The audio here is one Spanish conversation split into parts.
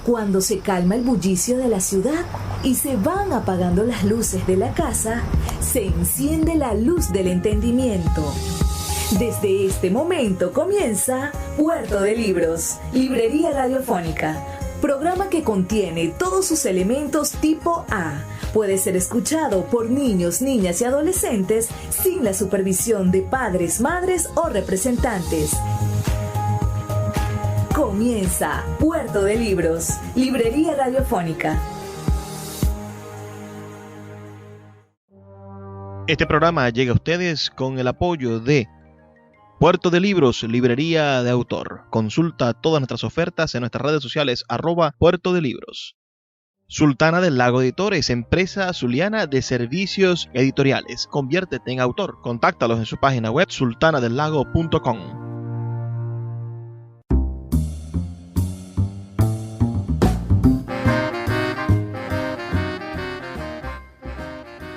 Cuando se calma el bullicio de la ciudad y se van apagando las luces de la casa, se enciende la luz del entendimiento. Desde este momento comienza Puerto de Libros, Librería Radiofónica, programa que contiene todos sus elementos tipo A. Puede ser escuchado por niños, niñas y adolescentes sin la supervisión de padres, madres o representantes. Comienza Puerto de Libros, Librería Radiofónica. Este programa llega a ustedes con el apoyo de Puerto de Libros, Librería de Autor. Consulta todas nuestras ofertas en nuestras redes sociales @Puerto de Libros. Sultana del Lago Editores, empresa zuliana de servicios editoriales. Conviértete en autor. Contáctalos en su página web sultanadelago.com.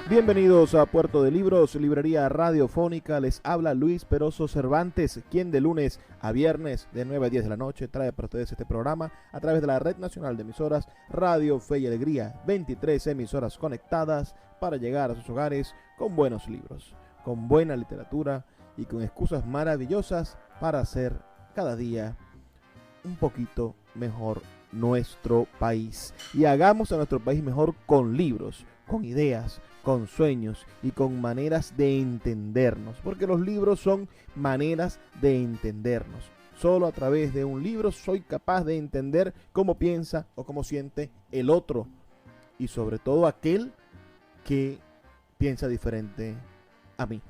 Bienvenidos a Puerto de Libros, Librería Radiofónica. Les habla Luis Peroso Cervantes, quien de lunes a viernes de 9 a 10 de la noche trae para ustedes este programa a través de la Red Nacional de Emisoras Radio Fe y Alegría. 23 emisoras conectadas para llegar a sus hogares con buenos libros, con buena literatura y con excusas maravillosas para hacer cada día un poquito mejor nuestro país. Y hagamos a nuestro país mejor con libros, con ideas, con sueños y con maneras de entendernos, porque los libros son maneras de entendernos. Solo a través de un libro soy capaz de entender cómo piensa o cómo siente el otro, y sobre todo aquel que piensa diferente a mí.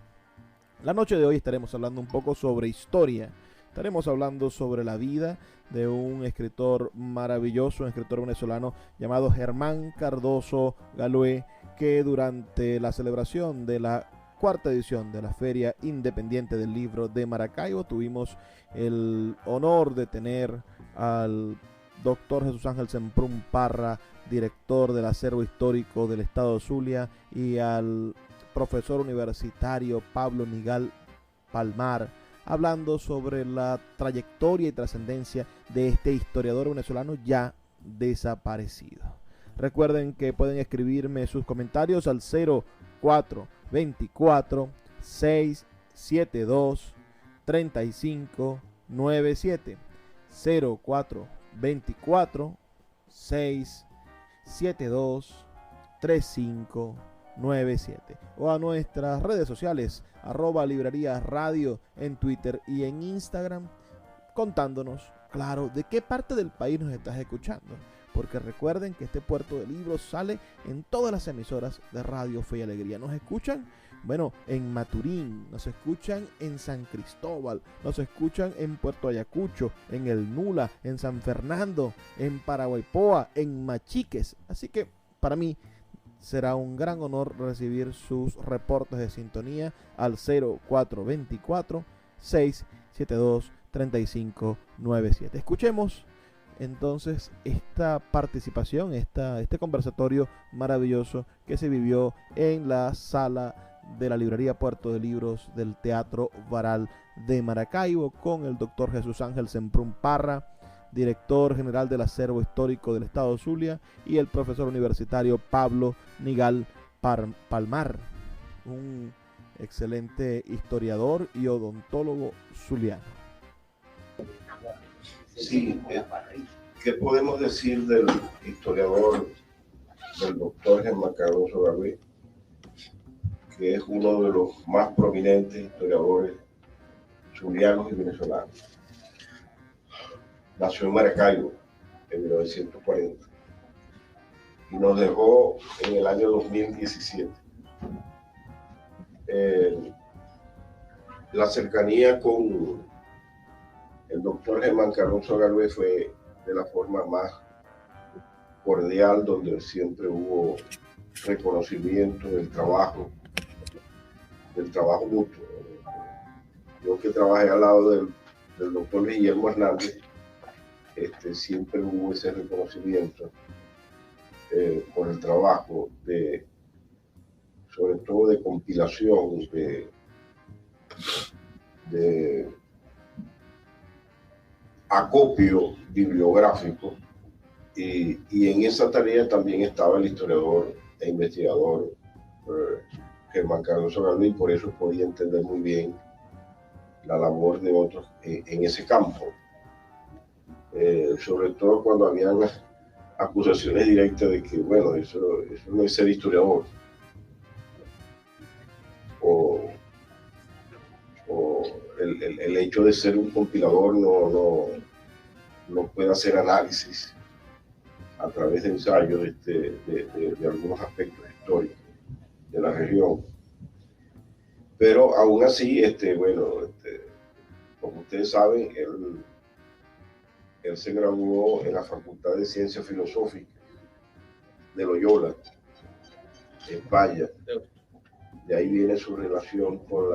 La noche de hoy estaremos hablando un poco sobre historia. Estaremos hablando sobre la vida de un escritor maravilloso, un escritor venezolano llamado Germán Cardoso Galué, que durante la celebración de la cuarta edición de la Feria Independiente del Libro de Maracaibo tuvimos el honor de tener al doctor Jesús Ángel Semprún Parra, director del acervo histórico del estado de Zulia, y al profesor universitario Pablo Nigal Palmar, hablando sobre la trayectoria y trascendencia de este historiador venezolano ya desaparecido. Recuerden que pueden escribirme sus comentarios al 0424 672 3597 0424 672 3597 o a nuestras redes sociales @librería radio en Twitter y en Instagram, contándonos, claro, de qué parte del país nos estás escuchando, porque recuerden que este Puerto de Libros sale en todas las emisoras de Radio Fe y Alegría. Nos escuchan, en Maturín, nos escuchan en San Cristóbal, nos escuchan en Puerto Ayacucho, en El Nula, en San Fernando, en Paraguaypoa, en Machiques. Así que para mí será un gran honor recibir sus reportes de sintonía al 0424 672 3597. Escuchemos entonces esta participación, este conversatorio maravilloso que se vivió en la sala de la librería Puerto de Libros del Teatro Varal de Maracaibo con el doctor Jesús Ángel Semprún Parra, director general del acervo histórico del estado de Zulia, y el profesor universitario Pablo Nigal Palmar, un excelente historiador y odontólogo zuliano. Sí, ¿qué podemos decir del historiador, del doctor Germán Cardoso Galué, que es uno de los más prominentes historiadores zulianos y venezolanos? Nació en Maracaibo en 1940 y nos dejó en el año 2017. La cercanía con el doctor Germán Cardoso Galué fue de la forma más cordial, donde siempre hubo reconocimiento del trabajo mutuo. Yo que trabajé al lado del doctor Guillermo Hernández, siempre hubo ese reconocimiento por el trabajo sobre todo de compilación, de acopio bibliográfico Y en esa tarea también estaba el historiador e investigador Germán Cardoso Galvez, y por eso podía entender muy bien la labor de otros en ese campo. Sobre todo cuando habían acusaciones directas de que, bueno, eso no es ser historiador. O el hecho de ser un compilador no puede hacer análisis a través de ensayos de algunos aspectos históricos de la región. Pero aún así, como ustedes saben, él se graduó en la Facultad de Ciencias Filosóficas de Loyola, España. De ahí viene su relación con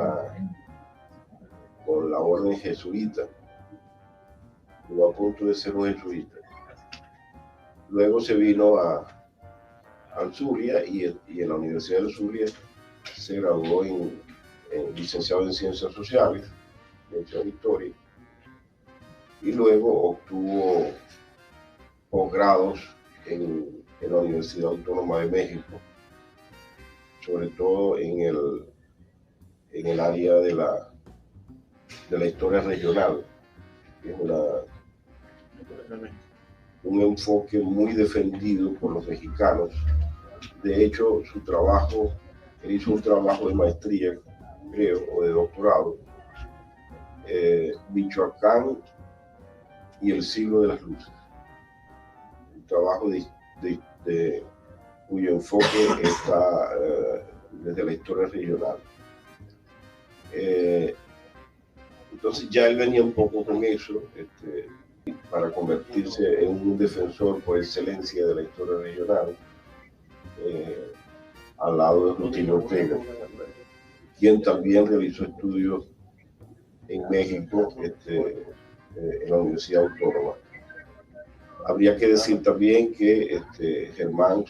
la orden jesuita. Estuvo a punto de ser un jesuita. Luego se vino a Zulia y en la Universidad de Zulia se graduó en licenciado en Ciencias Sociales, mención en Historia, y luego obtuvo posgrados en la Universidad Autónoma de México, sobre todo en el área de la historia regional, que es un enfoque muy defendido por los mexicanos. De hecho, él hizo un trabajo de maestría, creo, o de doctorado, Michoacán y el siglo de las luces. Un trabajo cuyo enfoque está desde la historia regional. Entonces ya él venía un poco con eso, para convertirse en un defensor por excelencia de la historia regional, al lado de Rutilio Ortega, quien también realizó estudios en México, en la Universidad Autónoma. Habría que decir también que Germán,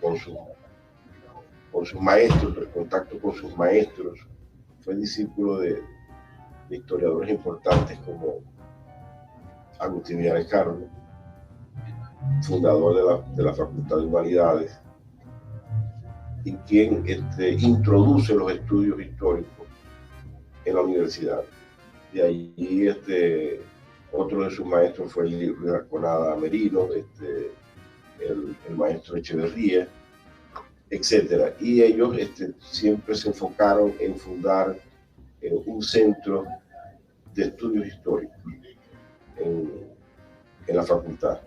con sus maestros, el contacto con sus maestros, fue discípulo de historiadores importantes como Agustín Villares Carlos, fundador de la Facultad de Humanidades, y quien introduce los estudios históricos en la universidad. De allí otro de sus maestros fue Luis Arconada Merino, el maestro Echeverría, etc. Y ellos siempre se enfocaron en fundar un centro de estudios históricos en la facultad.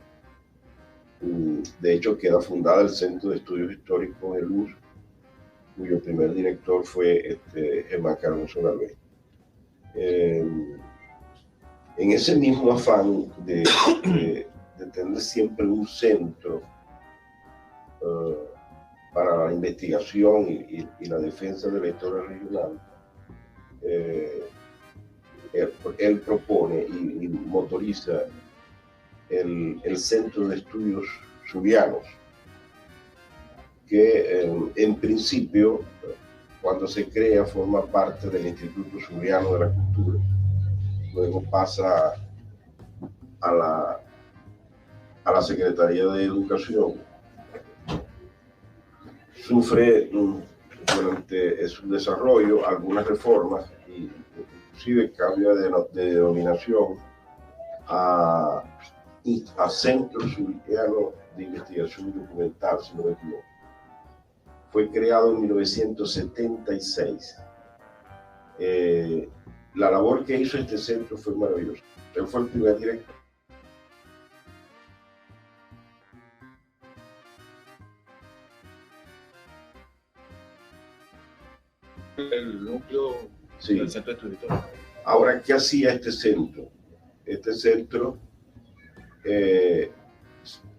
De hecho, queda fundada el Centro de Estudios Históricos de Luz, cuyo primer director fue Germán Cardoso Galvez. En ese mismo afán de tener siempre un centro para la investigación y la defensa de la historia regional, él propone y motoriza el Centro de Estudios Zulianos, que en principio, cuando se crea, forma parte del Instituto Zuliano de la Cultura. Luego pasa a la Secretaría de Educación. Sufre durante su desarrollo algunas reformas, y inclusive cambia de denominación a Centro Zuliano de Investigación Documental, si no me equivoco. Fue creado en 1976. La labor que hizo este centro fue maravillosa. Él fue el primer director. El núcleo del centro de estudios. Ahora, ¿qué hacía este centro? Este centro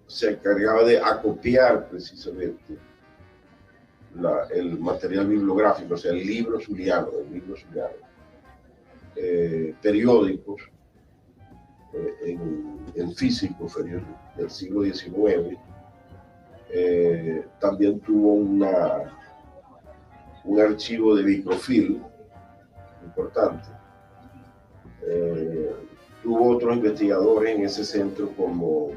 se encargaba de acopiar precisamente el material bibliográfico, o sea, el libro zuliano, periódicos en físico del siglo XIX. También tuvo un archivo de microfilm importante. Tuvo otros investigadores en ese centro como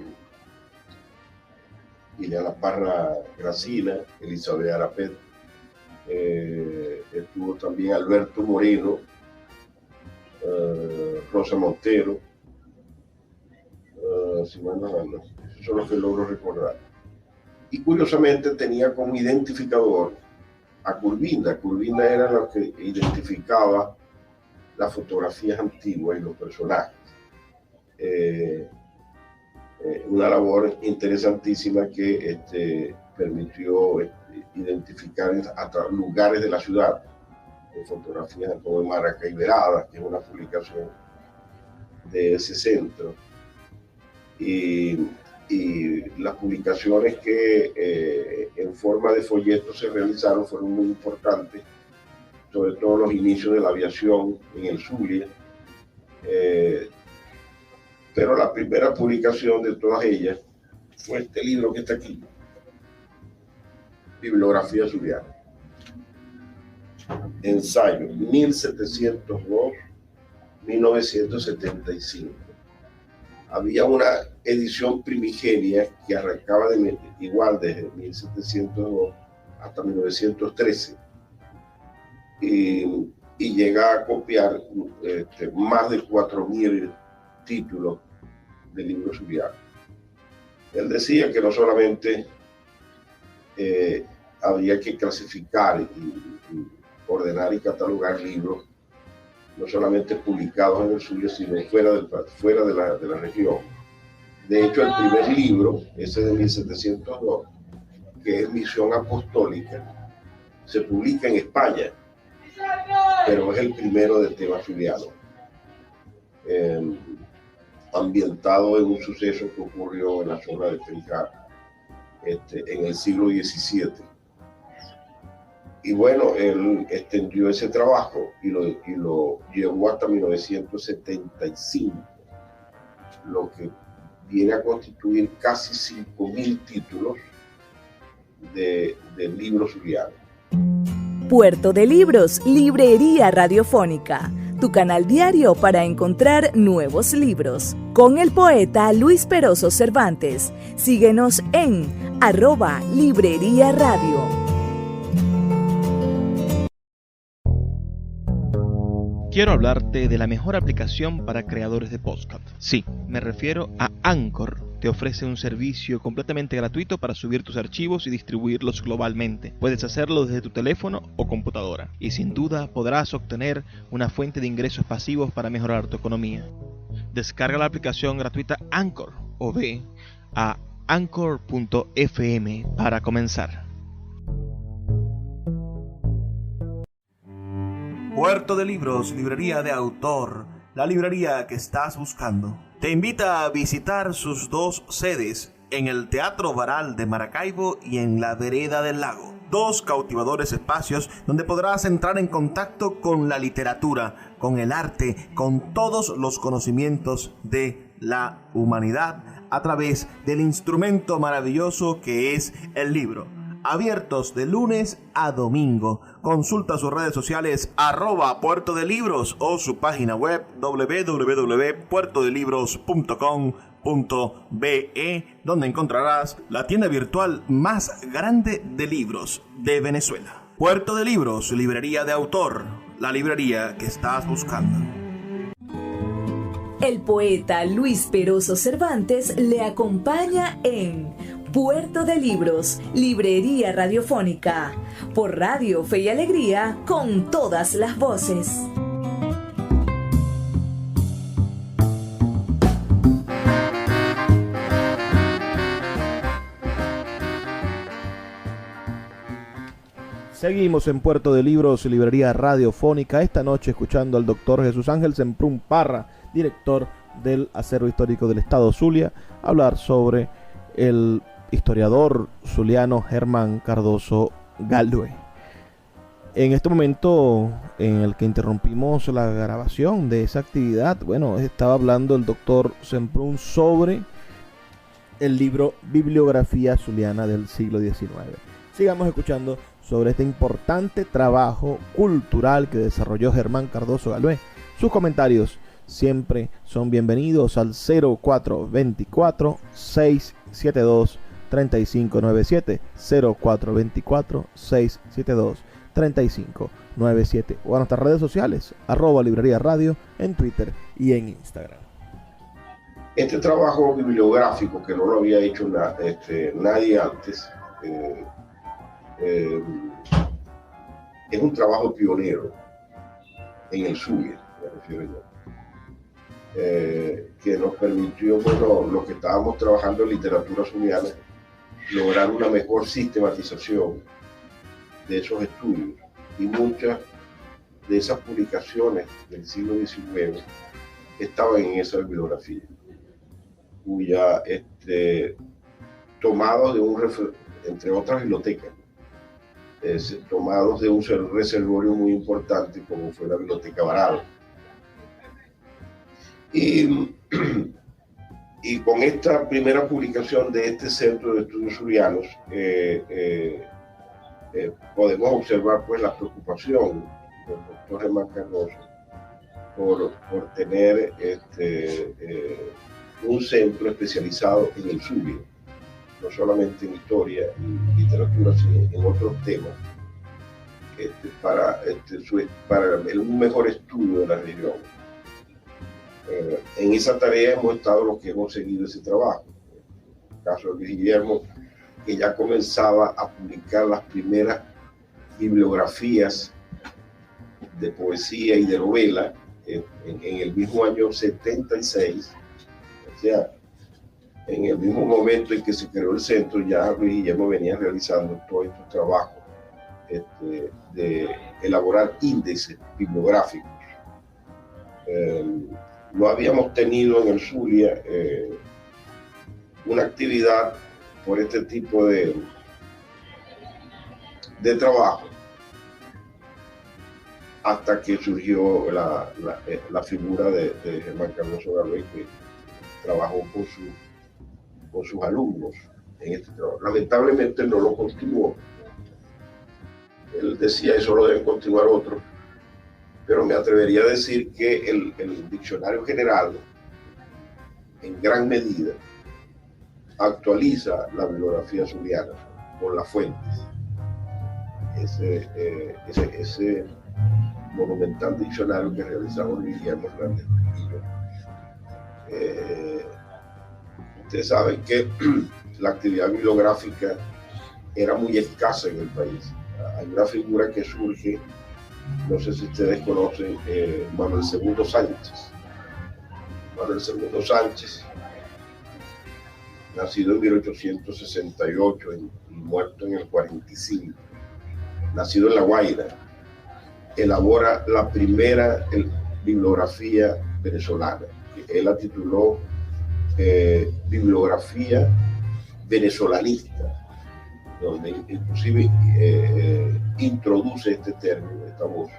Ileana Parra Gracina, Elizabeth Arapet, estuvo también Alberto Moreno, Rosa Montero, esos son los que logro recordar. Y curiosamente tenía como identificador a Curvinda. Curvinda era lo que identificaba las fotografías antiguas y los personajes. Una labor interesantísima que permitió identificar hasta lugares de la ciudad, fotografías como de Maracaiberada, que es una publicación de ese centro, y las publicaciones que en forma de folletos se realizaron fueron muy importantes, sobre todo los inicios de la aviación en el Zulia. Pero la primera publicación de todas ellas fue este libro que está aquí, Bibliografía Zuliana. Ensayo, 1702-1975. Había una edición primigenia que arrancaba igual desde 1702 hasta 1913 y llega a copiar más de 4.000 títulos de libros zulianos. Él decía que no solamente había que clasificar y ordenar y catalogar libros, no solamente publicados en el Zulia, sino fuera de la región. De hecho, el primer libro, ese de 1702, que es Misión Apostólica, se publica en España, pero es el primero de tema zuliano, ambientado en un suceso que ocurrió en la zona de Perijá en el siglo XVII. Y bueno, él extendió ese trabajo y lo llevó hasta 1975, lo que viene a constituir casi 5.000 títulos de libros zulianos. Puerto de Libros, Librería Radiofónica, tu canal diario para encontrar nuevos libros. Con el poeta Luis Peroso Cervantes. Síguenos en @Librería Radio. Quiero hablarte de la mejor aplicación para creadores de podcast. Sí, me refiero a Anchor. Te ofrece un servicio completamente gratuito para subir tus archivos y distribuirlos globalmente. Puedes hacerlo desde tu teléfono o computadora. Y sin duda podrás obtener una fuente de ingresos pasivos para mejorar tu economía. Descarga la aplicación gratuita Anchor o ve a anchor.fm para comenzar. Puerto de Libros, librería de autor, la librería que estás buscando. Te invita a visitar sus 2 sedes, en el Teatro Baral de Maracaibo y en la Vereda del Lago. 2 cautivadores espacios donde podrás entrar en contacto con la literatura, con el arte, con todos los conocimientos de la humanidad a través del instrumento maravilloso que es el libro. Abiertos de lunes a domingo. Consulta sus redes sociales @Puerto de Libros o su página web www.puertodelibros.com.be, donde encontrarás la tienda virtual más grande de libros de Venezuela. Puerto de Libros, librería de autor, la librería que estás buscando. El poeta Luis Peroso Cervantes le acompaña en Puerto de Libros, Librería Radiofónica, por Radio Fe y Alegría, con todas las voces. Seguimos en Puerto de Libros, Librería Radiofónica, esta noche escuchando al doctor Jesús Ángel Semprún Parra, director del Acervo Histórico del Estado Zulia, hablar sobre el historiador zuliano Germán Cardoso Galdue. En este momento en el que interrumpimos la grabación de esa actividad, bueno, estaba hablando el doctor Semprún sobre el libro Bibliografía Zuliana del siglo XIX. Sigamos escuchando sobre este importante trabajo cultural que desarrolló Germán Cardoso Galdue. Sus comentarios siempre son bienvenidos al 0424 672 3597 0424 672 3597 o a nuestras redes sociales @librería radio en Twitter y en Instagram. Este trabajo bibliográfico, que no lo había hecho nadie antes, es un trabajo pionero en el Zulia, me refiero yo, que nos permitió, bueno, los que estábamos trabajando en literatura zuliana, lograr una mejor sistematización de esos estudios, y muchas de esas publicaciones del siglo XIX estaban en esa bibliografía, cuya tomados de entre otras bibliotecas, tomados de un reservorio muy importante como fue la Biblioteca Baral. Y con esta primera publicación de este Centro de Estudios Zulianos, podemos observar pues la preocupación del doctor Germán Cardoso por tener un centro especializado en el Zulia, no solamente en historia y literatura, sino en otros temas, para un mejor estudio de la región. En esa tarea hemos estado los que hemos seguido ese trabajo. En el caso de Luis Guillermo, que ya comenzaba a publicar las primeras bibliografías de poesía y de novela en el mismo año 76, o sea, en el mismo momento en que se creó el centro, ya Luis Guillermo venía realizando todos estos trabajos de elaborar índices bibliográficos. No habíamos tenido en el Zulia una actividad por este tipo de trabajo, hasta que surgió la figura de Germán Cardoso Garvey, que trabajó con sus alumnos en este trabajo. Lamentablemente no lo continuó. Él decía, eso lo deben continuar otros, pero me atrevería a decir que el diccionario general, en gran medida, actualiza la bibliografía zuliana con las fuentes. Ese monumental diccionario que realizamos Guillermo Hernández Trujillo. Ustedes saben que la actividad bibliográfica era muy escasa en el país. Hay una figura que surge, no sé si ustedes conocen, Manuel II Sánchez. Manuel II Sánchez, nacido en 1868 y muerto en el 45, nacido en La Guaira, elabora la primera bibliografía venezolana. Él la tituló Bibliografía Venezolanista, donde inclusive introduce este término, esta voz,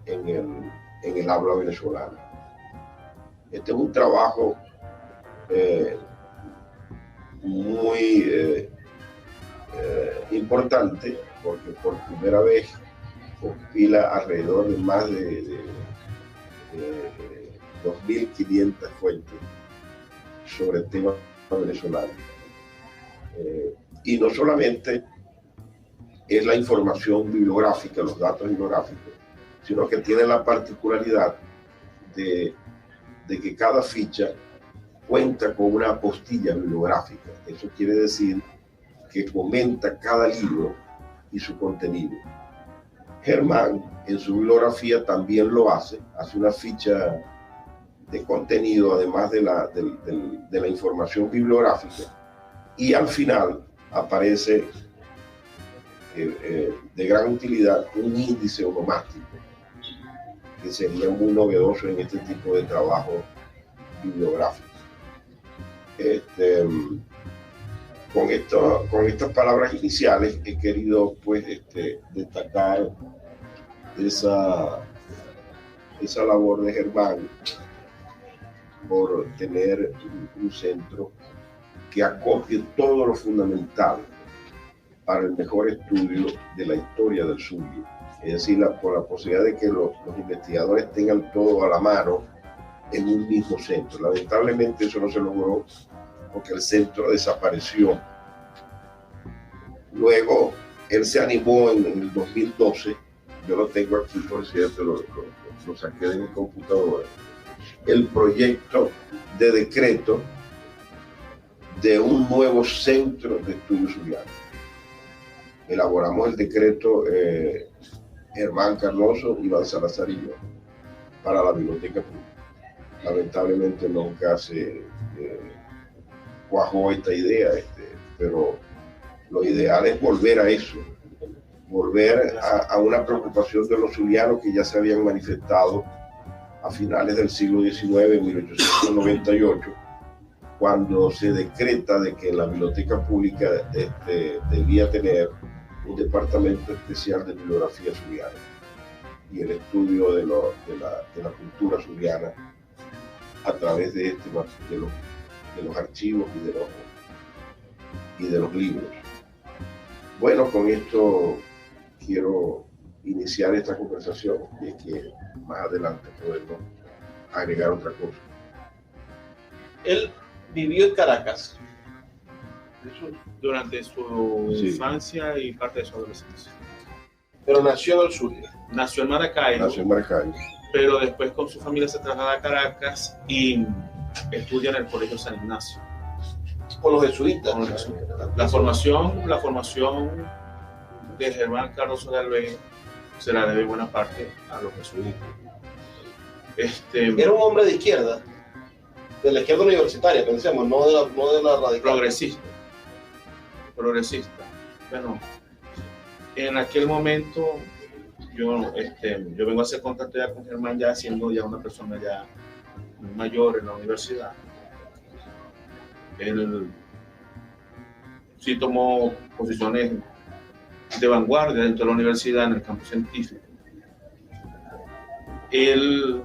en el habla venezolana. Este es un trabajo muy importante, porque por primera vez compila alrededor de más de 2.500 fuentes sobre el tema venezolano. Y no solamente es la información bibliográfica, los datos bibliográficos, sino que tiene la particularidad de que cada ficha cuenta con una apostilla bibliográfica. Eso quiere decir que comenta cada libro y su contenido. Germán, en su bibliografía, también lo hace una ficha de contenido, además de la información bibliográfica, y al final aparece de gran utilidad un índice onomástico, que sería muy novedoso en este tipo de trabajo bibliográfico. Con estas palabras iniciales he querido pues destacar esa labor de Germán por tener un centro que acopie todo lo fundamental para el mejor estudio de la historia del Zulia. Es decir, por la posibilidad de que los investigadores tengan todo a la mano en un mismo centro. Lamentablemente eso no se logró porque el centro desapareció Luego, él se animó en el 2012, yo lo tengo aquí, por cierto, lo saqué de mi computadora, el proyecto de decreto de un nuevo centro de estudios zulianos. Elaboramos el decreto Germán Cardoso, Iván Salazar y yo, para la biblioteca pública. Lamentablemente nunca se cuajó esta idea, pero lo ideal es volver a eso, volver a una preocupación de los zulianos que ya se habían manifestado a finales del siglo XIX, en 1898, cuando se decreta de que la biblioteca pública debía tener un departamento especial de bibliografía zuliana y el estudio de la cultura zuliana a través de los archivos y de los libros. Bueno, con esto quiero iniciar esta conversación y que más adelante podemos agregar otra cosa. Él vivió en Caracas durante su infancia y parte de su adolescencia. Pero nació en el Zulia. Nació en Maracaibo. Pero después con su familia se traslada a Caracas y estudia en el Colegio San Ignacio. Con los jesuitas. La formación de Germán Cardoso Galvez se la debe buena parte a los jesuitas. Era un hombre de izquierda, de la izquierda universitaria, pensemos, no de la radical. Progresista. Bueno, en aquel momento yo vengo a hacer contacto ya con Germán, ya siendo ya una persona ya muy mayor en la universidad. Él sí tomó posiciones de vanguardia dentro de la universidad en el campo científico. Él,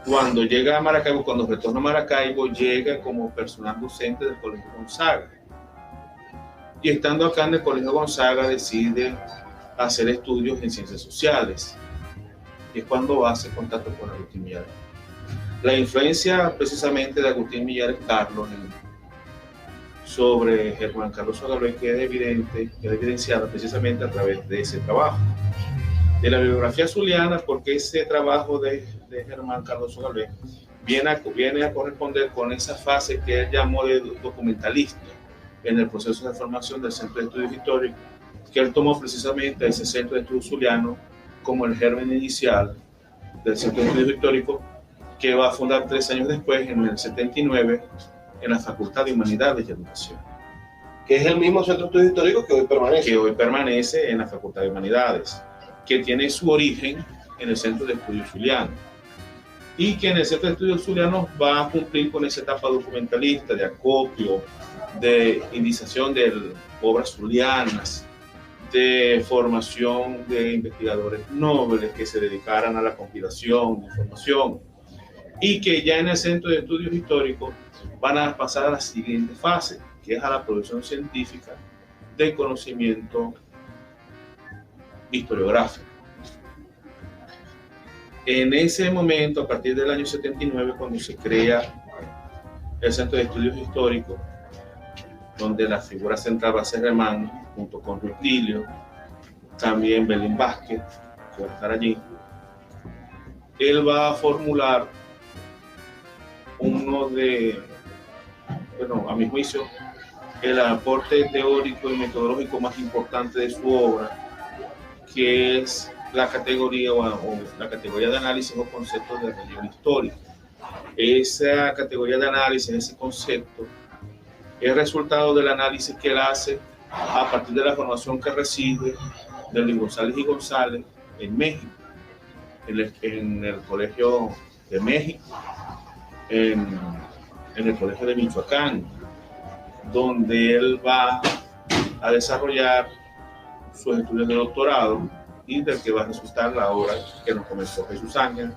cuando llega a Maracaibo, cuando retorna a Maracaibo, llega como personal docente del Colegio Gonzaga. Y estando acá en el Colegio Gonzaga, decide hacer estudios en ciencias sociales. Y es cuando hace contacto con Agustín Millares. La influencia precisamente de Agustín Millares Carlos sobre Germán Cardoso Galvez queda evidenciada precisamente a través de ese trabajo. De la bibliografía zuliana, porque ese trabajo de Germán Cardoso Galvez viene a corresponder con esa fase que él llamó de documentalista en el proceso de formación del Centro de Estudios Históricos, que él tomó precisamente ese Centro de Estudios Zulianos como el germen inicial del Centro de Estudios Históricos, que va a fundar 3 años después, en el 79, en la Facultad de Humanidades y Educación. Que es el mismo Centro de Estudios Históricos que hoy permanece. En la Facultad de Humanidades, que tiene su origen en el Centro de Estudios Zulianos. Y que en el Centro de Estudios Zulianos va a cumplir con esa etapa documentalista, de acopio, de indización de obras zulianas, de formación de investigadores nobles que se dedicaran a la compilación de información, y que ya en el Centro de Estudios Históricos van a pasar a la siguiente fase, que es a la producción científica de conocimiento historiográfico. En ese momento, a partir del año 79, cuando se crea el Centro de Estudios Históricos, donde la figura central va a ser Germán, junto con Rutilio, también Belín Vázquez, que va a estar allí, él va a formular a mi juicio, el aporte teórico y metodológico más importante de su obra, que es la categoría la categoría de análisis o conceptos de religión histórica. Esa categoría de análisis, ese concepto, es resultado del análisis que él hace a partir de la formación que recibe de Luis González y González en México, en el Colegio de México, en el Colegio de Michoacán, donde él va a desarrollar sus estudios de doctorado y del que va a resultar la obra que nos comentó Jesús Ángel,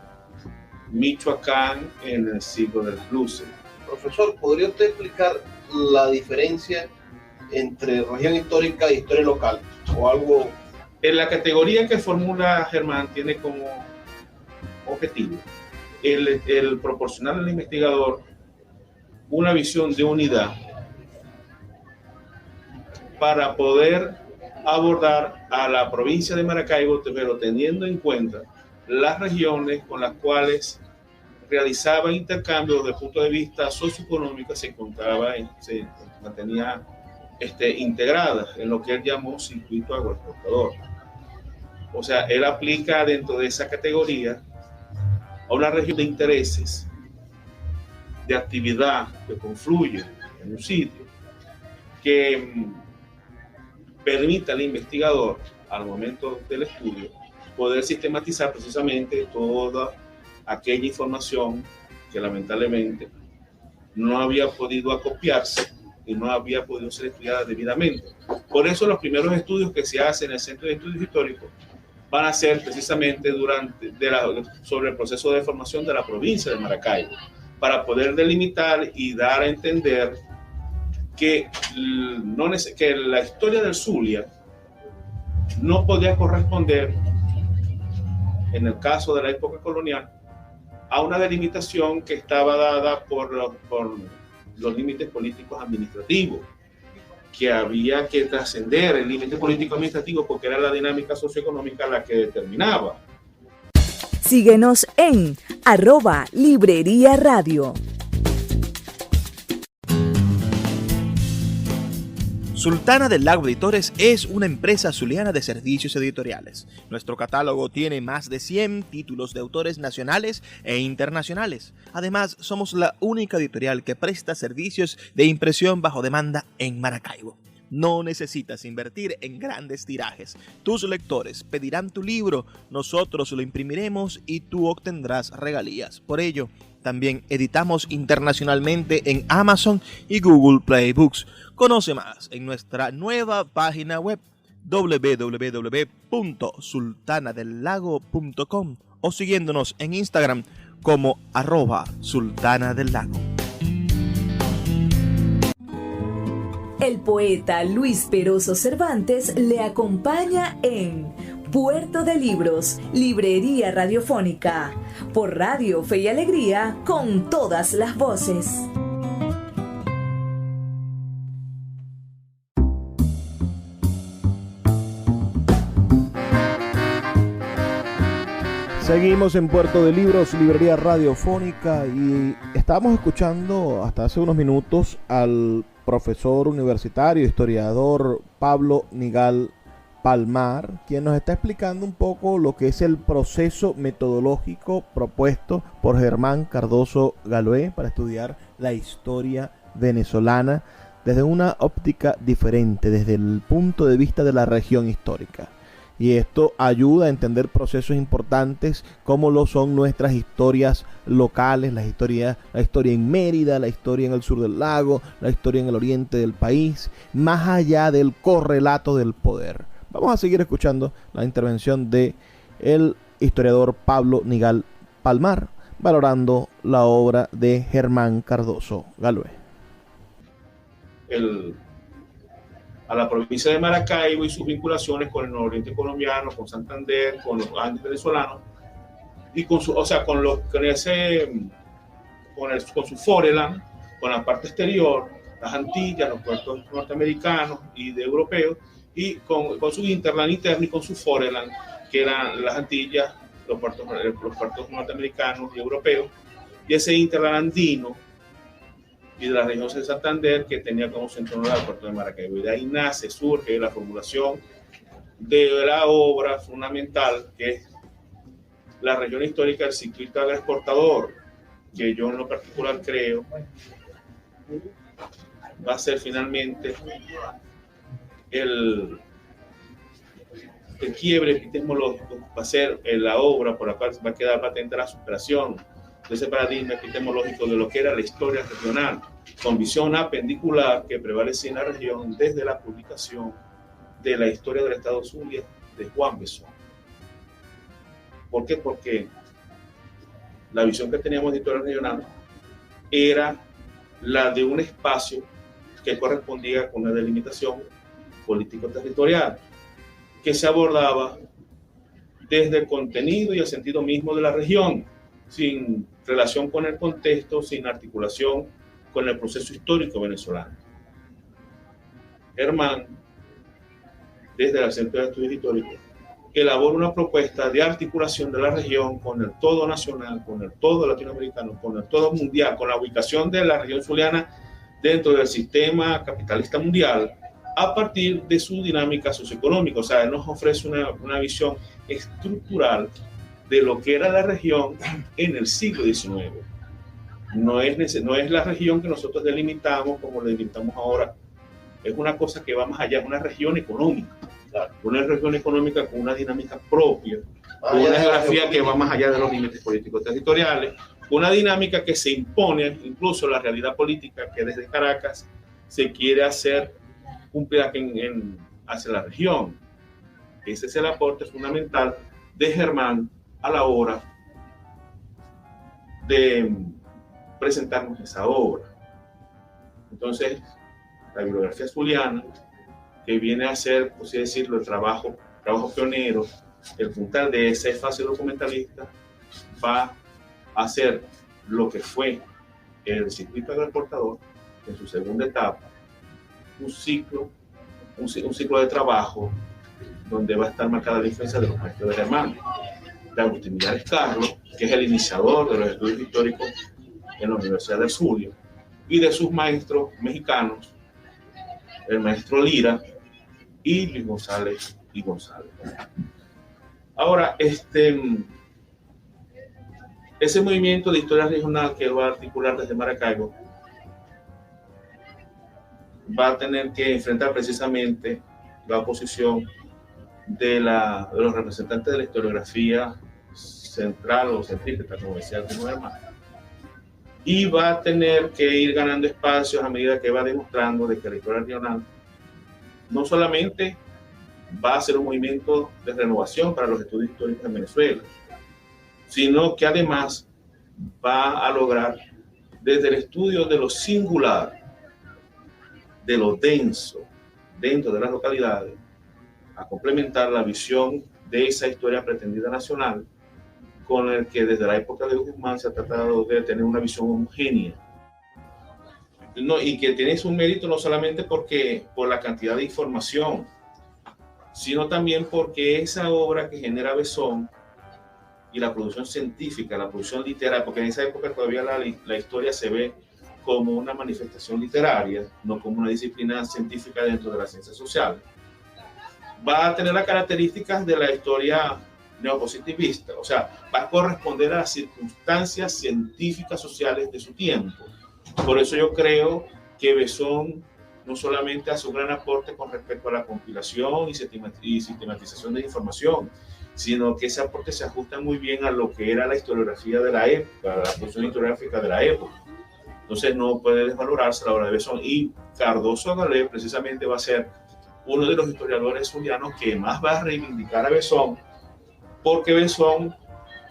Michoacán en el siglo del Cruce. Profesor, ¿podría usted explicar la diferencia entre región histórica e historia local? O algo. En la categoría que formula Germán tiene como objetivo el proporcionar al investigador una visión de unidad para poder abordar a la provincia de Maracaibo, pero teniendo en cuenta las regiones con las cuales realizaba intercambios desde el punto de vista socioeconómico, se mantenía integradas en lo que él llamó circuito agroexportador. O sea, él aplica dentro de esa categoría a una región de intereses, de actividad que confluye en un sitio, que permite al investigador, al momento del estudio, poder sistematizar precisamente toda aquella información que lamentablemente no había podido acopiarse y no había podido ser estudiada debidamente. Por eso los primeros estudios que se hacen en el Centro de Estudios Históricos van a ser precisamente sobre el proceso de formación de la provincia de Maracaibo, para poder delimitar y dar a entender que la historia del Zulia no podía corresponder, en el caso de la época colonial, a una delimitación que estaba dada por los límites políticos administrativos, que había que trascender el límite político administrativo porque era la dinámica socioeconómica la que determinaba. Síguenos en @Librería Radio. Sultana del Lago Editores es una empresa zuliana de servicios editoriales. Nuestro catálogo tiene más de 100 títulos de autores nacionales e internacionales. Además, somos la única editorial que presta servicios de impresión bajo demanda en Maracaibo. No necesitas invertir en grandes tirajes. Tus lectores pedirán tu libro, nosotros lo imprimiremos y tú obtendrás regalías. Por ello, también editamos internacionalmente en Amazon y Google Play Books. Conoce más en nuestra nueva página web www.sultanadelago.com o siguiéndonos en Instagram como @sultanadelago. El poeta Luis Peroso Cervantes le acompaña en Puerto de Libros, Librería Radiofónica, por Radio Fe y Alegría, con todas las voces. Seguimos en Puerto de Libros, Librería Radiofónica, y estábamos escuchando hasta hace unos minutos al profesor universitario, historiador Pablo Nigal Palmar, quien nos está explicando un poco lo que es el proceso metodológico propuesto por Germán Cardoso Galoé para estudiar la historia venezolana desde una óptica diferente, desde el punto de vista de la región histórica. Y esto ayuda a entender procesos importantes como lo son nuestras historias locales, la historia en Mérida, la historia en el sur del lago, la historia en el oriente del país, más allá del correlato del poder. Vamos a seguir escuchando la intervención de el historiador Pablo Nigal Palmar, valorando la obra de Germán Cardoso Galoé. A la provincia de Maracaibo y sus vinculaciones con el nororiente colombiano, con Santander, con los Andes venezolanos y con su foreland, con la parte exterior, las Antillas, los puertos norteamericanos y de europeos, y con su interland interno y con su foreland, que eran las Antillas, los puertos norteamericanos y europeos, y ese interland andino y de la región de Santander, que tenía como centro el puerto de Maracaibo. Y de ahí surge la formulación de la obra fundamental, que es la región histórica del circuito agroexportador, que yo en lo particular creo va a ser finalmente el quiebre epistemológico, va a ser la obra por la cual va a quedar patente la superación de ese paradigma epistemológico de lo que era la historia regional, con visión apendicular que prevalece en la región desde la publicación de la historia del Estado Zulia de Juan Besón. ¿Por qué? Porque la visión que teníamos de historia regional era la de un espacio que correspondía con una delimitación político-territorial, que se abordaba desde el contenido y el sentido mismo de la región, sin relación con el contexto, sin articulación con el proceso histórico venezolano. Germán desde el Centro de Estudios Históricos, elabora una propuesta de articulación de la región con el todo nacional, con el todo latinoamericano, con el todo mundial, con la ubicación de la región zuliana dentro del sistema capitalista mundial, a partir de su dinámica socioeconómica. O sea, él nos ofrece una visión estructural de lo que era la región en el siglo XIX. No es la región que nosotros delimitamos como la delimitamos ahora. Es una cosa que va más allá, es una región económica. Una región económica con una dinámica propia, con una geografía que va más allá de los límites políticos territoriales, una dinámica que se impone incluso la realidad política que desde Caracas se quiere hacer cumplir hacia la región. Ese es el aporte fundamental de Germán a la hora de presentarnos esa obra. Entonces, la bibliografía zuliana, que viene a hacer, por así decirlo, el trabajo pionero, el puntal de ese espacio documentalista, va a hacer lo que fue el circuito agroexportador en su segunda etapa, un ciclo de trabajo donde va a estar marcada la influencia de los maestros de Germán, de Agustín Millares Carlos, que es el iniciador de los estudios históricos en la Universidad del Zulia, y de sus maestros mexicanos, el maestro Lira y Luis González y González. Ahora, ese movimiento de historia regional que va a articular desde Maracaibo va a tener que enfrentar precisamente la oposición de los representantes de la historiografía central o centrípeta, como decía el mismo hermano, y va a tener que ir ganando espacios a medida que va demostrando de que la historia regional no solamente va a ser un movimiento de renovación para los estudios históricos en Venezuela, sino que además va a lograr desde el estudio de lo singular, de lo denso dentro de las localidades, a complementar la visión de esa historia pretendida nacional con el que desde la época de Guzmán se ha tratado de tener una visión homogénea. No, y que tiene un mérito no solamente por la cantidad de información, sino también porque esa obra que genera Besón y la producción científica, la producción literaria, porque en esa época todavía la historia se ve como una manifestación literaria, no como una disciplina científica dentro de las ciencias sociales, va a tener las características de la historia neopositivista, o sea, va a corresponder a las circunstancias científicas sociales de su tiempo. Por eso yo creo que Besón no solamente hace un gran aporte con respecto a la compilación y sistematización de información, sino que ese aporte se ajusta muy bien a lo que era la historiografía de la época, la producción historiográfica de la época. Entonces no puede desvalorarse la obra de Besón. Y Cardoso Galé precisamente va a ser uno de los historiadores zulianos que más va a reivindicar a Besón, porque Besón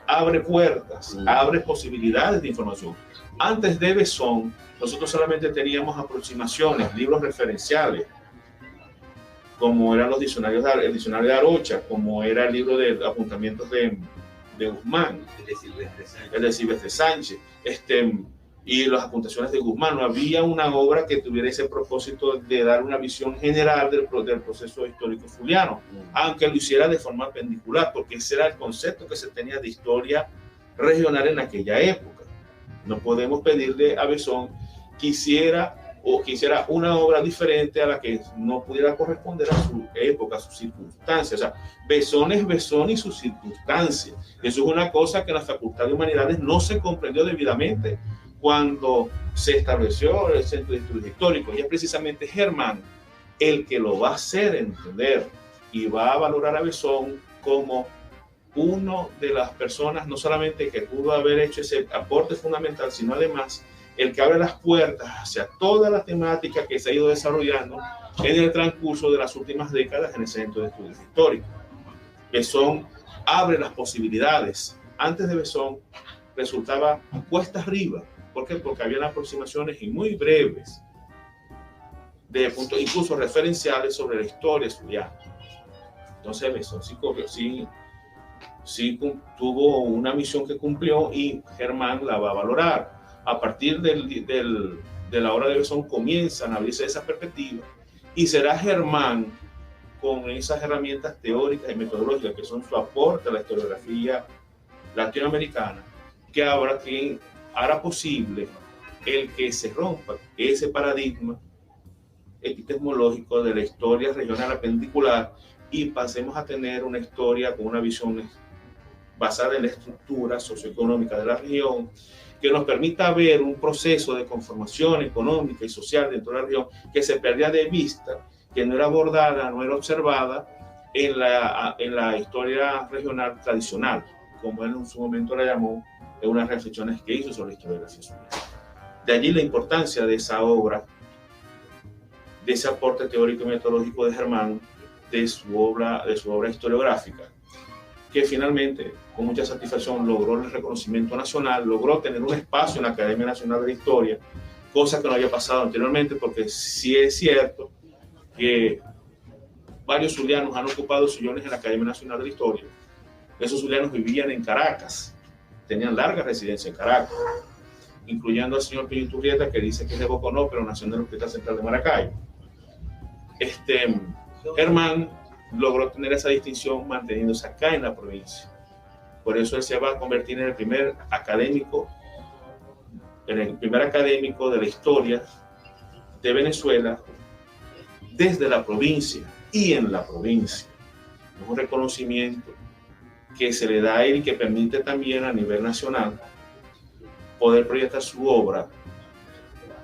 abre puertas, abre posibilidades de información. Antes de Besón, nosotros solamente teníamos aproximaciones, libros referenciales, como eran los diccionarios, el diccionario de Arocha, como era el libro de apuntamientos de Guzmán, el de Silvestre Sánchez, y las apuntaciones de Guzmán. No había una obra que tuviera ese propósito de dar una visión general del proceso histórico zuliano, aunque lo hiciera de forma pendicular, porque ese era el concepto que se tenía de historia regional en aquella época. No podemos pedirle a Besón que hiciera una obra diferente a la que no pudiera corresponder a su época, a sus circunstancias. O sea, Besón es Besón y sus circunstancias. Eso es una cosa que en la Facultad de Humanidades no se comprendió debidamente cuando se estableció el Centro de Estudios Históricos. Y es precisamente Germán el que lo va a hacer entender y va a valorar a Besón como uno de las personas, no solamente que pudo haber hecho ese aporte fundamental, sino además el que abre las puertas hacia toda la temática que se ha ido desarrollando en el transcurso de las últimas décadas en el Centro de Estudios Históricos. Besón abre las posibilidades. Antes de Besón resultaba cuesta arriba. ¿Por qué? Porque habían aproximaciones y muy breves, de puntos incluso referenciales sobre la historia zuliana. Entonces Besón sí tuvo una misión que cumplió y Germán la va a valorar. A partir de la obra de Besón comienzan a abrirse esas perspectivas y será Germán con esas herramientas teóricas y metodológicas que son su aporte a la historiografía latinoamericana, que hará posible el que se rompa ese paradigma epistemológico de la historia regional apendicular y pasemos a tener una historia con una visión basada en la estructura socioeconómica de la región, que nos permita ver un proceso de conformación económica y social dentro de la región que se perdía de vista, que no era abordada, no era observada en la historia regional tradicional, como él en su momento la llamó, en unas reflexiones que hizo sobre la historiografía social. De allí la importancia de esa obra, de ese aporte teórico y metodológico de Germán, de su obra historiográfica, que finalmente, con mucha satisfacción, logró el reconocimiento nacional, logró tener un espacio en la Academia Nacional de la Historia, cosa que no había pasado anteriormente, porque sí es cierto que varios zulianos han ocupado sillones en la Academia Nacional de la Historia. Esos zulianos vivían en Caracas, tenían larga residencia en Caracas, incluyendo al señor Pino Iturrieta, que dice que es de Boconó, pero nació en el Hospital Central de Maracaibo. Germán logró tener esa distinción manteniéndose acá en la provincia. Por eso él se va a convertir en el primer académico de la historia de Venezuela desde la provincia y en la provincia. Es un reconocimiento que se le da a él y que permite también a nivel nacional poder proyectar su obra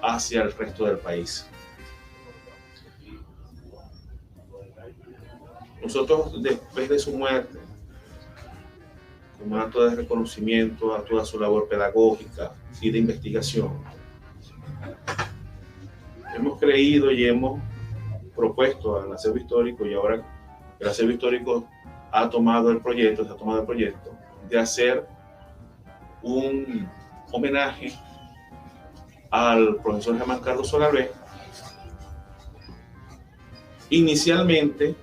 hacia el resto del país. Nosotros, después de su muerte, como acto de reconocimiento a toda su labor pedagógica y de investigación, hemos creído y hemos propuesto al acervo histórico, y ahora el acervo histórico se ha tomado el proyecto de hacer un homenaje al profesor Germán Cardoso Galvez, inicialmente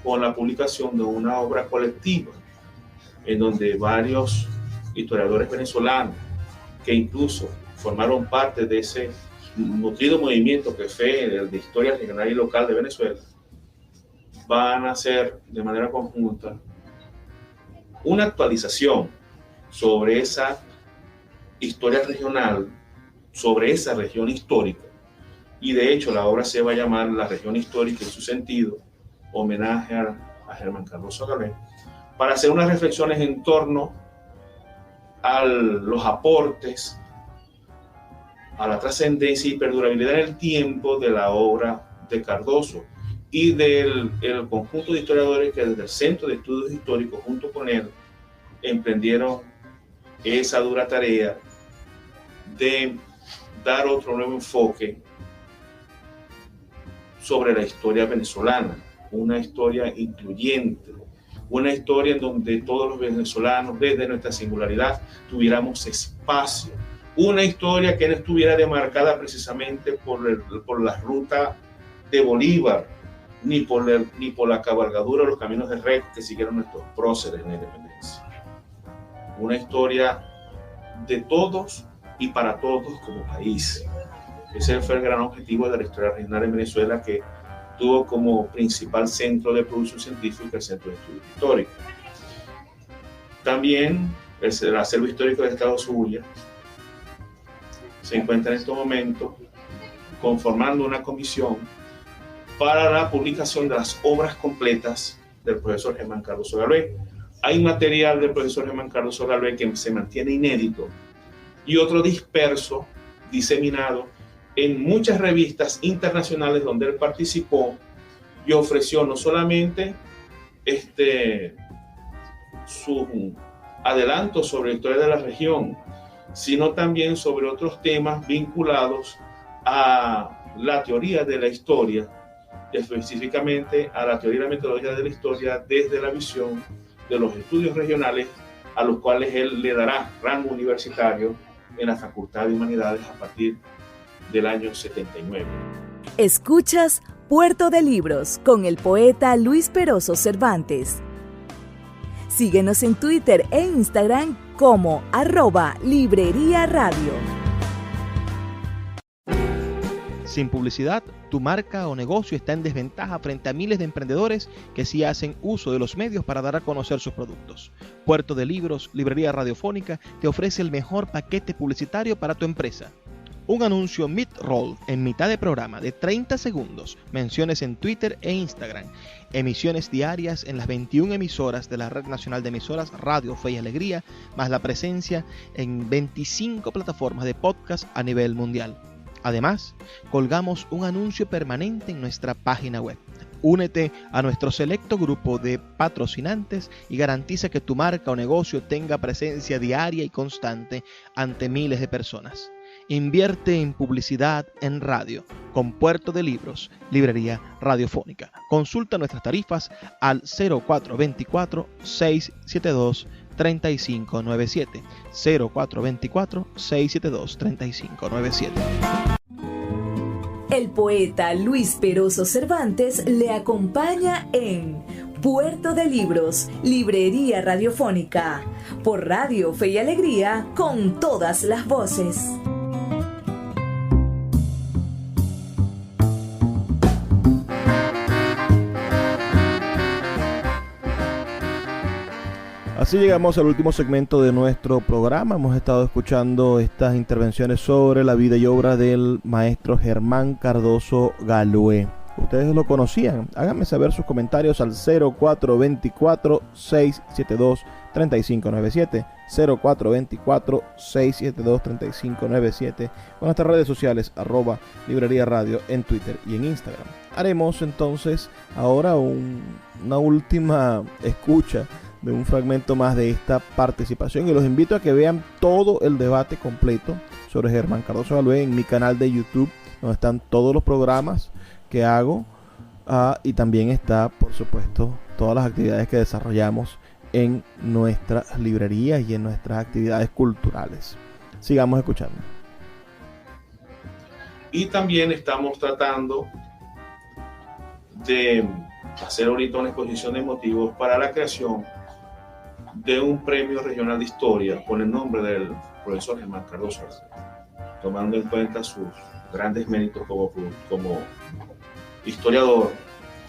con la publicación de una obra colectiva en donde varios historiadores venezolanos que incluso formaron parte de ese nutrido movimiento que fue el de historia regional y local de Venezuela van a hacer de manera conjunta una actualización sobre esa historia regional, sobre esa región histórica, y de hecho la obra se va a llamar La región histórica en su sentido, homenaje a Germán Cardoso Galvez, para hacer unas reflexiones en torno a los aportes, a la trascendencia y perdurabilidad en el tiempo de la obra de Cardoso y del conjunto de historiadores que desde el Centro de Estudios Históricos junto con él emprendieron esa dura tarea de dar otro nuevo enfoque sobre la historia venezolana, una historia incluyente, una historia en donde todos los venezolanos, desde nuestra singularidad, tuviéramos espacio, una historia que no estuviera demarcada precisamente por la ruta de Bolívar, ni por la cabalgadura o los caminos de recto que siguieron nuestros próceres en la independencia. Una historia de todos y para todos como país. Ese fue el gran objetivo de la historia regional en Venezuela, que tuvo como principal centro de producción científica el Centro de Estudios Históricos. También el acervo histórico del Estado Zulia se encuentra en este momento conformando una comisión para la publicación de las obras completas del profesor Germán Cardoso Galvez. Hay material del profesor Germán Cardoso Galvez que se mantiene inédito y otro disperso, diseminado en muchas revistas internacionales donde él participó y ofreció no solamente su adelanto sobre la historia de la región, sino también sobre otros temas vinculados a la teoría de la historia, específicamente a la teoría y la metodología de la historia desde la visión de los estudios regionales, a los cuales él le dará rango universitario en la Facultad de Humanidades a partir del año 79. Escuchas Puerto de Libros con el poeta Luis Peroso Cervantes. Síguenos en Twitter e Instagram como @Librería Radio. Sin publicidad, tu marca o negocio está en desventaja frente a miles de emprendedores que sí hacen uso de los medios para dar a conocer sus productos. Puerto de Libros, Librería Radiofónica, te ofrece el mejor paquete publicitario para tu empresa. Un anuncio mid-roll en mitad de programa de 30 segundos, menciones en Twitter e Instagram, emisiones diarias en las 21 emisoras de la Red Nacional de Emisoras Radio Fe y Alegría, más la presencia en 25 plataformas de podcast a nivel mundial. Además, colgamos un anuncio permanente en nuestra página web. Únete a nuestro selecto grupo de patrocinantes y garantiza que tu marca o negocio tenga presencia diaria y constante ante miles de personas. Invierte en publicidad en radio con Puerto de Libros, Librería Radiofónica. Consulta nuestras tarifas al 0424-672-3597. 0424-672-3597. El poeta Luis Peroso Cervantes le acompaña en Puerto de Libros, Librería Radiofónica, por Radio Fe y Alegría, con todas las voces. Así llegamos al último segmento de nuestro programa. Hemos estado escuchando estas intervenciones sobre la vida y obra del maestro Germán Cardoso Galué. ¿Ustedes lo conocían? Háganme saber sus comentarios al 0424-672-3597, 0424-672-3597, con nuestras redes sociales, @Librería Radio en Twitter y en Instagram. Haremos entonces ahora una última escucha de un fragmento más de esta participación y los invito a que vean todo el debate completo sobre Germán Cardoso Galué en mi canal de YouTube, donde están todos los programas que hago y también está, por supuesto, todas las actividades que desarrollamos en nuestras librerías y en nuestras actividades culturales. Sigamos escuchando. Y también estamos tratando de hacer ahorita una exposición de motivos para la creación de un premio regional de historia con el nombre del profesor Germán Cardoso Galué, tomando en cuenta sus grandes méritos como historiador,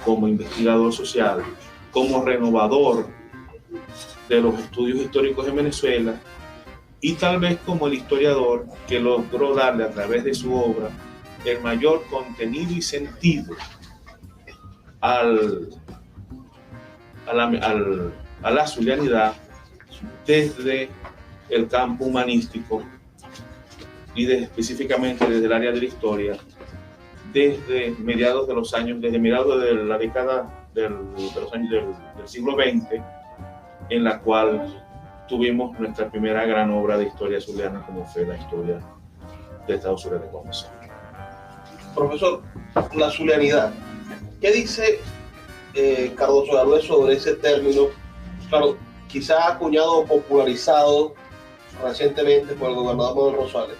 como investigador social, como renovador de los estudios históricos en Venezuela y tal vez como el historiador que logró darle a través de su obra el mayor contenido y sentido a la zulianidad desde el campo humanístico y específicamente desde el área de la historia, desde mediados de la década de los años del siglo XX, en la cual tuvimos nuestra primera gran obra de historia zuliana, como fue la historia del Estado Zulia de Gómez. Profesor, la zulianidad, ¿qué dice Cardoso Galué sobre ese término? Claro, quizás acuñado o popularizado recientemente por el gobernador Manuel Rosales,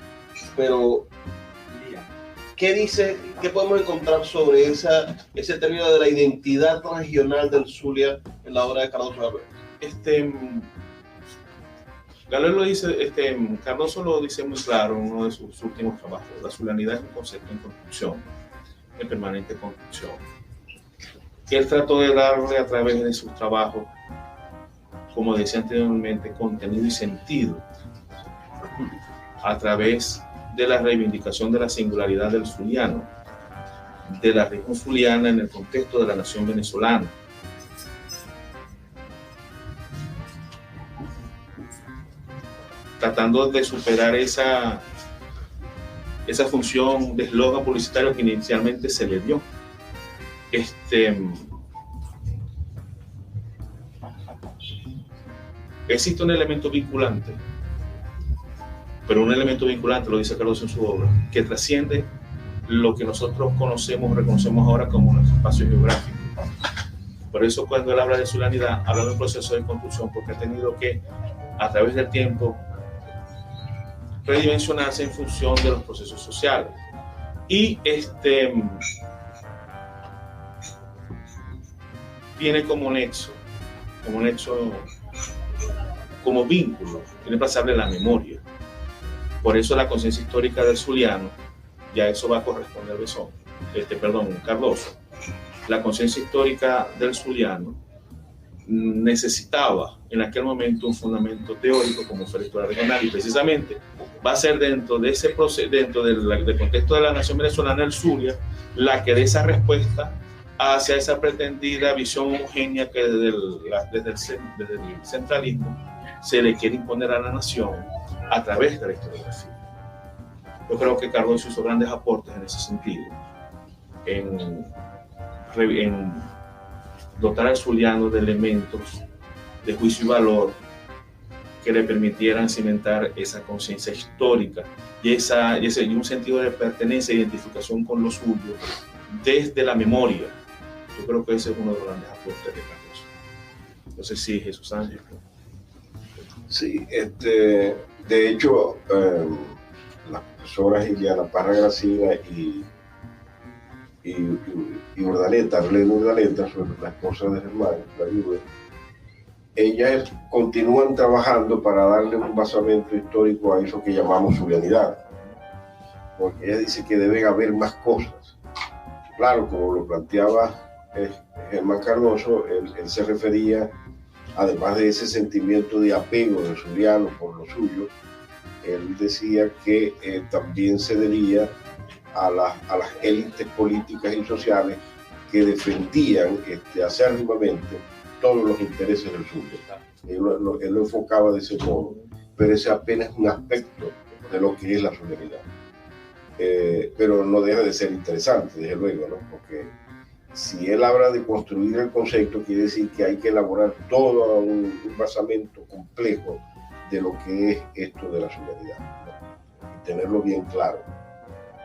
pero ¿qué podemos encontrar sobre ese término de la identidad regional del Zulia en la obra de Cardoso Galué? Galué lo dice, Cardoso lo dice muy claro en uno de sus últimos trabajos. La zulianidad es un concepto en construcción, en permanente construcción. Él trató de darle a través de sus trabajos, como decía anteriormente, contenido y sentido a través de la reivindicación de la singularidad del zuliano, de la región zuliana en el contexto de la nación venezolana. Tratando de superar esa función de eslogan publicitario que inicialmente se le dio. Existe un elemento vinculante, pero un elemento vinculante, lo dice Cardoso en su obra, que trasciende lo que nosotros reconocemos ahora como nuestro espacio geográfico. Por eso cuando él habla de zulianidad, habla de un proceso de construcción, porque ha tenido que, a través del tiempo, redimensionarse en función de los procesos sociales. Y tiene como nexo, como vínculo, tiene pasable la memoria. Por eso la conciencia histórica del zuliano ya eso va a corresponder Cardoso. La conciencia histórica del zuliano necesitaba en aquel momento un fundamento teórico como fue la historia regional, y precisamente va a ser dentro de ese proceso, dentro del contexto de la nación venezolana, el Zulia, la que dé esa respuesta hacia esa pretendida visión homogénea que desde el centralismo se le quiere imponer a la nación a través de la historiografía. Yo creo que Cardoso hizo grandes aportes en ese sentido, en dotar al zuliano de elementos de juicio y valor que le permitieran cimentar esa conciencia histórica y un sentido de pertenencia e identificación con lo suyo desde la memoria. Yo creo que ese es uno de los grandes aportes de Cardoso. Entonces sí, Jesús Ángel. Sí, de hecho, las profesoras Iliana Parra Gracina y Urdaneta, Arlene Urdaneta, la esposa de Germán, la viuda, ellas continúan trabajando para darle un basamento histórico a eso que llamamos zulianidad, porque ella dice que deben haber más cosas. Claro, como lo planteaba Germán Cardoso, él se refería, además de ese sentimiento de apego del zuliano por lo suyo, él decía que también se debía a las élites políticas y sociales que defendían acérrimamente todos los intereses del Zulia. Él lo enfocaba de ese modo, pero ese apenas es un aspecto de lo que es la zulianidad. Pero no deja de ser interesante, desde luego, ¿no? Porque si él habla de construir el concepto, quiere decir que hay que elaborar todo un basamento complejo de lo que es esto de la zulianidad, ¿no? Y tenerlo bien claro.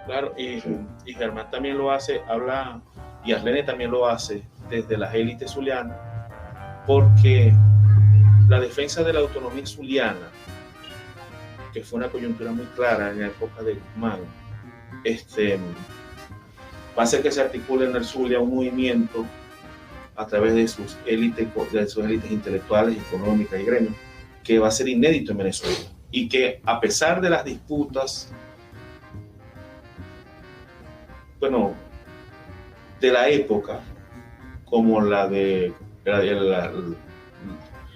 Claro, y Germán también lo hace, y Arlene también lo hace desde las élites zulianas, porque la defensa de la autonomía zuliana, que fue una coyuntura muy clara en la época de Guzmán, va a hacer que se articule en el Zulia un movimiento a través de sus élites intelectuales, económicas y gremios, que va a ser inédito en Venezuela, y que a pesar de las disputas de la época, como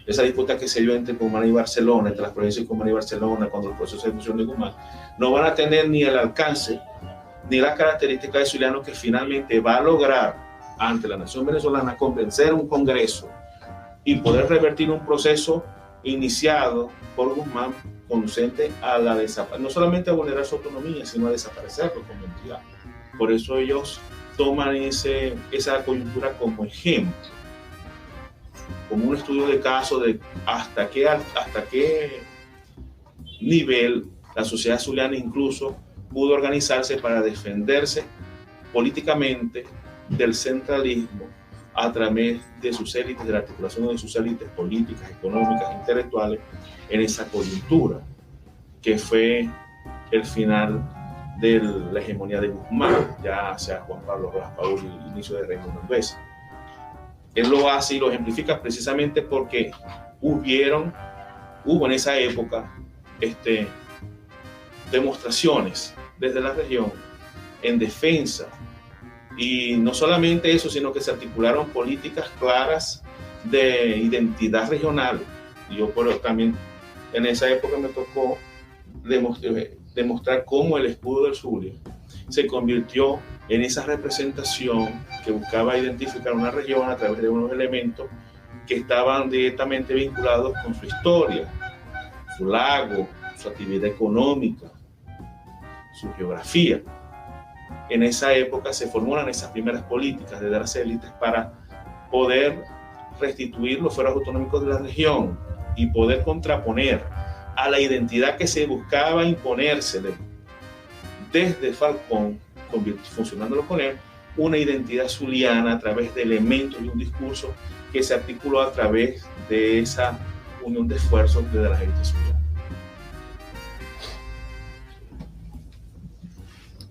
esa disputa que se dio entre Cumaná y Barcelona, entre las provincias de Cumaná y Barcelona, cuando el proceso de fusión de Guzmán, no van a tener ni el alcance ni las características de Zuliano, que finalmente va a lograr ante la nación venezolana convencer un Congreso y poder revertir un proceso iniciado por Guzmán conducente a no solamente a vulnerar su autonomía, sino a desaparecerlo como entidad. Por eso ellos toman esa coyuntura como ejemplo, como un estudio de caso de hasta qué nivel la sociedad zuliana incluso pudo organizarse para defenderse políticamente del centralismo a través de sus élites, de la articulación de sus élites políticas, económicas, intelectuales, en esa coyuntura, que fue el final de la hegemonía de Guzmán, ya hacia Juan Pablo Rojas Paul y el inicio de Raimundo Alves. Él lo hace y lo ejemplifica precisamente porque hubo en esa época demostraciones desde la región en defensa, y no solamente eso, sino que se articularon políticas claras de identidad regional. Y yo también en esa época me tocó demostrar cómo el escudo del Zulia se convirtió en esa representación que buscaba identificar una región a través de unos elementos que estaban directamente vinculados con su historia, su lago, su actividad económica, su geografía. En esa época se formulan esas primeras políticas de las élites para poder restituir los fueros autonómicos de la región y poder contraponer a la identidad que se buscaba imponerse desde Falcón, funcionándolo con él, una identidad zuliana a través de elementos y un discurso que se articuló a través de esa unión de esfuerzos de las élites zulianas.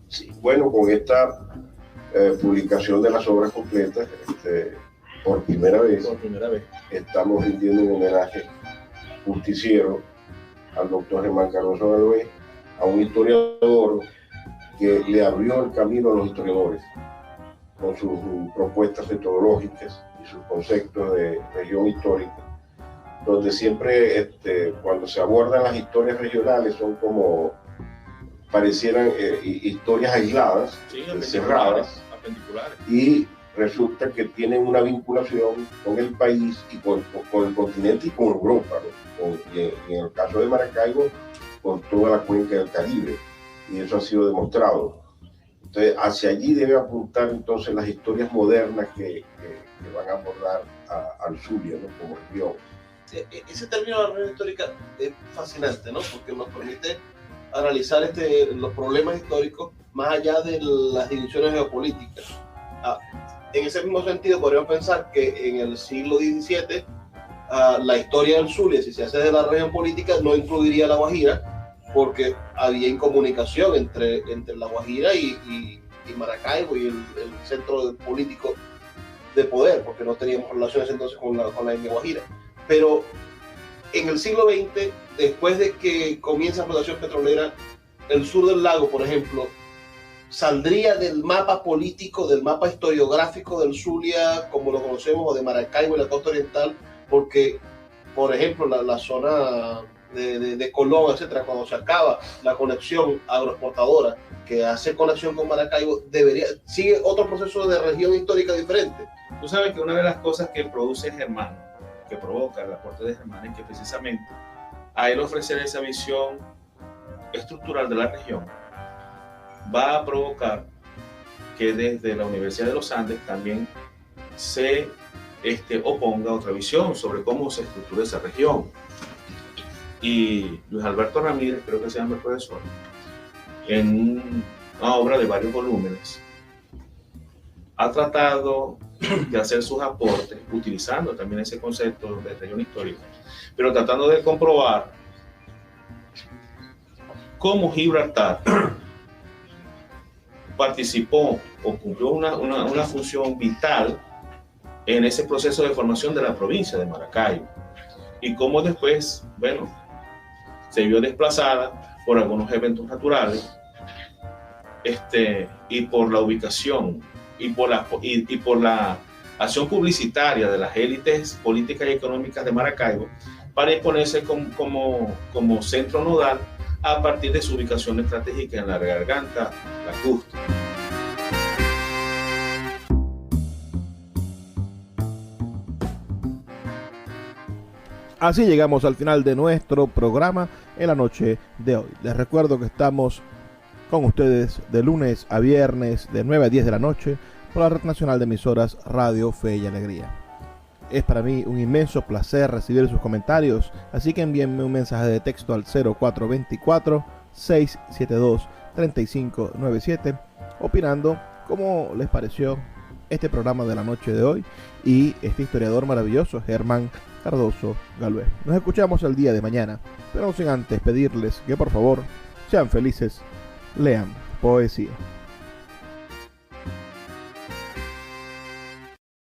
Sí, bueno, con esta publicación de las obras completas, por primera vez estamos rindiendo un homenaje justiciero al doctor Germán Cardoso Galvez, a un historiador que le abrió el camino a los historiadores con sus propuestas metodológicas y sus conceptos de región histórica, donde siempre cuando se abordan las historias regionales son como parecieran historias aisladas, Sí, cerradas, apendiculares. y resulta que tienen una vinculación con el país y con el continente y con Europa, ¿no? Y en el caso de Maracaibo, con toda la cuenca del Caribe, y eso ha sido demostrado. Entonces, hacia allí debe apuntar entonces las historias modernas que van a abordar al Zulia, ¿no? Como región. Ese término de la región histórica es fascinante, ¿no? Porque nos permite analizar los problemas históricos más allá de las divisiones geopolíticas. En ese mismo sentido, podríamos pensar que en el siglo XVII la historia del Zulia, si se hace de la región política, no incluiría la Guajira, porque había incomunicación entre la Guajira y Maracaibo y el centro político de poder, porque no teníamos relaciones entonces con la etnia Guajira. Pero en el siglo XX, después de que comienza la explotación petrolera, el sur del lago, por ejemplo, saldría del mapa político, del mapa historiográfico del Zulia, como lo conocemos, o de Maracaibo y la costa oriental, porque, por ejemplo, la zona de Colón, etcétera, cuando se acaba la conexión agroexportadora que hace conexión con Maracaibo, sigue otro proceso de región histórica diferente. Tú sabes que una de las cosas que produce Germán, que provoca el aporte de Germán, es que precisamente a él ofrecer esa visión estructural de la región va a provocar que desde la Universidad de los Andes también se oponga otra visión sobre cómo se estructura esa región. Y Luis Alberto Ramírez, creo que se llama el profesor, en una obra de varios volúmenes, ha tratado de hacer sus aportes utilizando también ese concepto de región histórica, pero tratando de comprobar cómo Gibraltar participó o cumplió una función vital en ese proceso de formación de la provincia de Maracaibo, y cómo después, bueno, se vio desplazada por algunos eventos naturales, y por la ubicación y por la acción publicitaria de las élites políticas y económicas de Maracaibo para imponerse como centro nodal a partir de su ubicación estratégica en la garganta lacustre. Así llegamos al final de nuestro programa en la noche de hoy. Les recuerdo que estamos con ustedes de lunes a viernes de 9 a 10 de la noche por la Red Nacional de Emisoras Radio Fe y Alegría. Es para mí un inmenso placer recibir sus comentarios, así que envíenme un mensaje de texto al 0424-672-3597 opinando cómo les pareció este programa de la noche de hoy y este historiador maravilloso, Germán Cardoso Galvez. Nos escuchamos el día de mañana, pero no sin antes pedirles que por favor sean felices, lean poesía.